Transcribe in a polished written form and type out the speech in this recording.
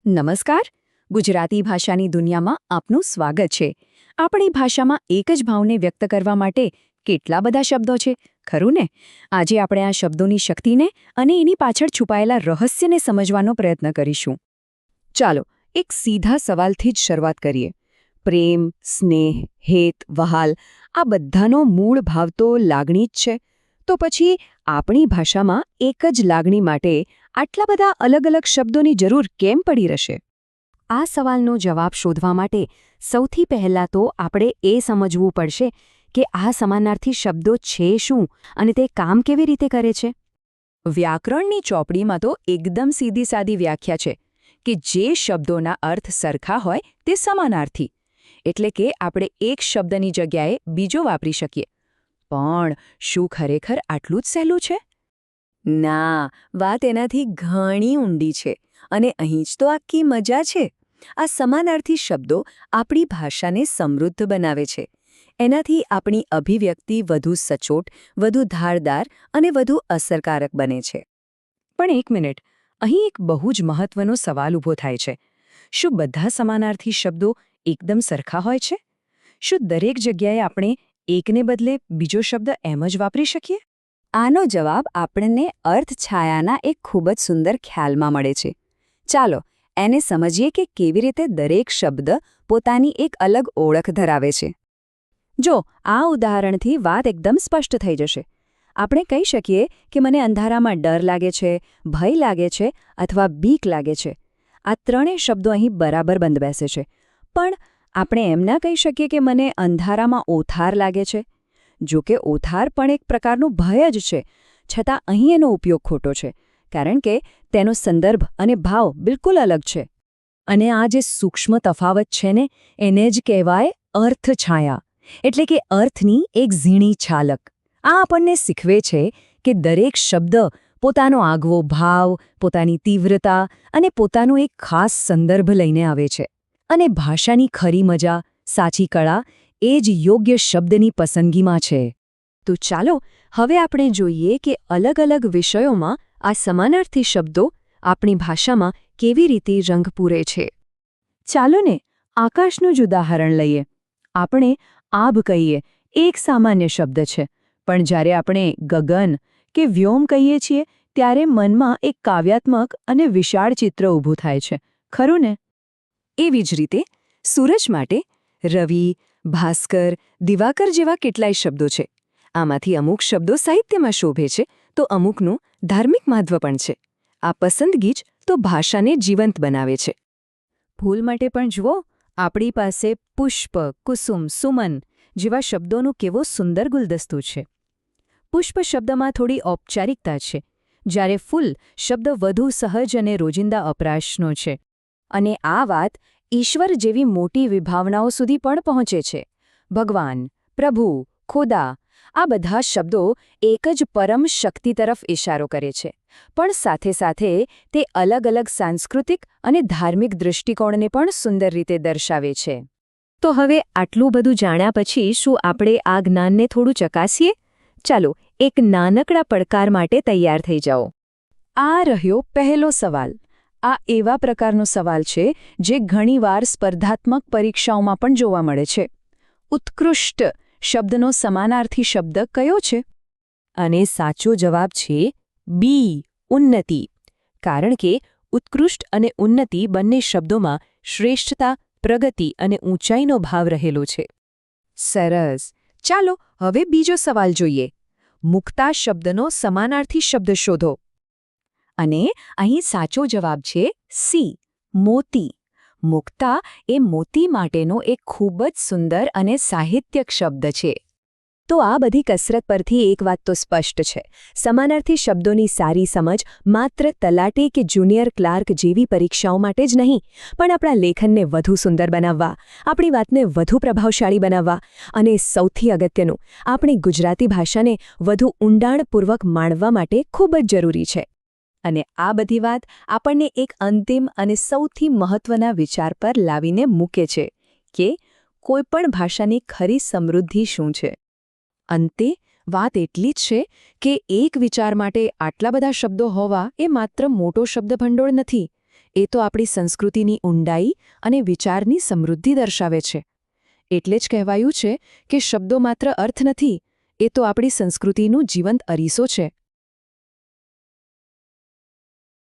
નમસ્કાર. ગુજરાતી ભાષાની દુનિયામાં આપનું સ્વાગત છે. આપણી ભાષામાં એક જ ભાવને વ્યક્ત કરવા માટે કેટલા બધા શબ્દો છે, ખરું ને? આજે આપણે આ શબ્દોની શક્તિને અને એની પાછળ છુપાયેલા રહસ્યને સમજવાનો પ્રયત્ન કરીશું. ચાલો, એક સીધા સવાલથી જ શરૂઆત કરીએ. પ્રેમ, સ્નેહ, હેત, વહાલ આ બધાનો મૂળ ભાવ તો લાગણી જ છે. તો પછી આપણી ભાષામાં એક જ લાગણી માટે આટલા બધા અલગ અલગ શબ્દોની જરૂર કેમ પડી રહેશે? આ સવાલનો જવાબ શોધવા માટે સૌથી પહેલાં તો આપણે એ સમજવું પડશે કે આ સમાનાર્થી શબ્દો છે શું અને તે કામ કેવી રીતે કરે છે. વ્યાકરણની ચોપડીમાં તો એકદમ સીધી સાદી વ્યાખ્યા છે કે જે શબ્દોના અર્થ સરખા હોય તે સમાનાર્થી, એટલે કે આપણે એક શબ્દની જગ્યાએ બીજો વાપરી શકીએ. પણ શું ખરેખર આટલું જ સહેલું છે? ના, વાત એનાથી ઘણી ઊંડી છે અને અહીં જ તો આખી મજા છે. આ સમાનાર્થી શબ્દો આપણી ભાષાને સમૃદ્ધ બનાવે છે. એનાથી આપણી અભિવ્યક્તિ વધુ સચોટ, વધુ ધારદાર અને વધુ અસરકારક બને છે. પણ એક મિનિટ, અહીં એક બહુ જ મહત્વનો સવાલ ઊભો થાય છે. શું બધા સમાનાર્થી શબ્દો એકદમ સરખા હોય છે? શું દરેક જગ્યાએ આપણે એકને બદલે બીજો શબ્દ એમ જ વાપરી શકીએ? આનો જવાબ આપણને અર્થછાયાના એક ખૂબ જ સુંદર ખ્યાલમાં મળે છે. ચાલો એને સમજીએ કે કેવી રીતે દરેક શબ્દ પોતાની એક અલગ ઓળખ ધરાવે છે. જો આ ઉદાહરણથી વાત એકદમ સ્પષ્ટ થઈ જશે. આપણે કહી શકીએ કે મને અંધારામાં ડર લાગે છે, ભય લાગે છે અથવા બીક લાગે છે. આ ત્રણેય શબ્દો અહીં બરાબર બંધ બેસે છે. પણ આપણે એમ ના કહી શકીએ કે મને અંધારામાં ઓથાર લાગે છે. જો કે ઓથાર પણ એક પ્રકારનું ભય જ છે, છતાં અહીં એનો ઉપયોગ ખોટો છે, કારણ કે તેનો સંદર્ભ અને ભાવ બિલકુલ અલગ છે. અને આ જે સૂક્ષ્મ તફાવત છે ને, એને જ કહેવાય અર્થછાયા, એટલે કે અર્થની એક ઝીણી છાલક. આ આપણને શીખવે છે કે દરેક શબ્દ પોતાનો આગવો ભાવ, પોતાની તીવ્રતા અને પોતાનું એક ખાસ સંદર્ભ લઈને આવે છે. અને ભાષાની ખરી મજા, સાચી કળા એ જ યોગ્ય શબ્દની પસંદગીમાં છે. તો ચાલો હવે આપણે જોઈએ કે અલગ અલગ વિષયોમાં આ સમાનાર્થી શબ્દો આપણી ભાષામાં કેવી રીતે રંગ પૂરે છે. ચાલો ને આકાશનું જ ઉદાહરણ લઈએ. આપણે આભ કહીએ એક સામાન્ય શબ્દ છે, પણ જ્યારે આપણે ગગન કે વ્યોમ કહીએ છીએ ત્યારે મનમાં એક કાવ્યાત્મક અને વિશાળ ચિત્ર ઊભું થાય છે, ખરું ને? એવી જ રીતે સૂરજ માટે રવિ, ભાસ્કર, દિવાકર જેવા કેટલાય શબ્દો છે. આમાંથી અમુક શબ્દો સાહિત્યમાં શોભે છે તો અમુકનું ધાર્મિક મહત્વ પણ છે. આ પસંદગી જ તો ભાષાને જીવંત બનાવે છે. ફૂલ માટે પણ જુઓ, આપણી પાસે પુષ્પ, કુસુમ, સુમન જેવા શબ્દોનું કેવો સુંદર ગુલદસ્તું છે. પુષ્પ શબ્દમાં થોડી ઔપચારિકતા છે, જ્યારે ફૂલ શબ્દ વધુ સહજ અને રોજિંદા અપરાશનો છે. અને આ વાત ઈશ્વર જેવી મોટી વિભાવનાઓ સુધી પણ પહોંચે છે. ભગવાન, પ્રભુ, ખુદા આ બધા શબ્દો એક જ પરમ શક્તિ તરફ ઇશારો કરે છે, પણ સાથે સાથે તે અલગ અલગ સાંસ્કૃતિક અને ધાર્મિક દૃષ્ટિકોણને પણ સુંદર રીતે દર્શાવે છે. તો હવે આટલું બધું જાણ્યા પછી શું આપણે આ જ્ઞાનને થોડું ચકાસીએ? ચાલો એક નાનકડા પડકાર માટે તૈયાર થઈ જાઓ. આ રહ્યો પહેલો સવાલ. આ એવા પ્રકારનો સવાલ છે જે ઘણીવાર સ્પર્ધાત્મક પરીક્ષાઓમાં પણ જોવા મળે છે. ઉત્કૃષ્ટ શબ્દનો સમાનાર્થી શબ્દ કયો છે? અને સાચો જવાબ છે બી, ઉન્નતિ. કારણ કે ઉત્કૃષ્ટ અને ઉન્નતિ બંને શબ્દોમાં શ્રેષ્ઠતા, પ્રગતિ અને ઊંચાઈનો ભાવ રહેલો છે. સરસ. ચાલો હવે બીજો સવાલ જોઈએ. મુક્તા શબ્દનો સમાનાર્થી શબ્દ શોધો. અને અહીં સાચો જવાબ છે સી, મોતી. મુક્તા એ મોતી માટેનો એક ખૂબ જ સુંદર અને સાહિત્યક શબ્દ છે. તો આ બધી કસરત પરથી એક વાત તો સ્પષ્ટ છે. સમાનાર્થી શબ્દોની સારી સમજ માત્ર તલાટી કે જુનિયર ક્લાર્ક જેવી પરીક્ષાઓ માટે જ નહીં, પણ આપણા લેખનને વધુ સુંદર બનાવવા, આપણી વાતને વધુ પ્રભાવશાળી બનાવવા અને સૌથી અગત્યનું, આપણી ગુજરાતી ભાષાને વધુ ઊંડાણપૂર્વક માણવા માટે ખૂબ જ જરૂરી છે. અને આ બધી વાત આપણને એક અંતિમ અને સૌથી મહત્વના વિચાર પર લાવીને મૂકે છે કે કોઈપણ ભાષાની ખરી સમૃદ્ધિ શું છે. અંતે વાત એટલી જ છે કે એક વિચાર માટે આટલા બધા શબ્દો હોવા એ માત્ર મોટો શબ્દભંડોળ નથી. એ તો આપણી સંસ્કૃતિની ઊંડાઈ અને વિચારની સમૃદ્ધિ દર્શાવે છે. એટલે જ કહેવાયું છે કે શબ્દો માત્ર અર્થ નથી, એ તો આપણી સંસ્કૃતિનું જીવંત અરીસો છે.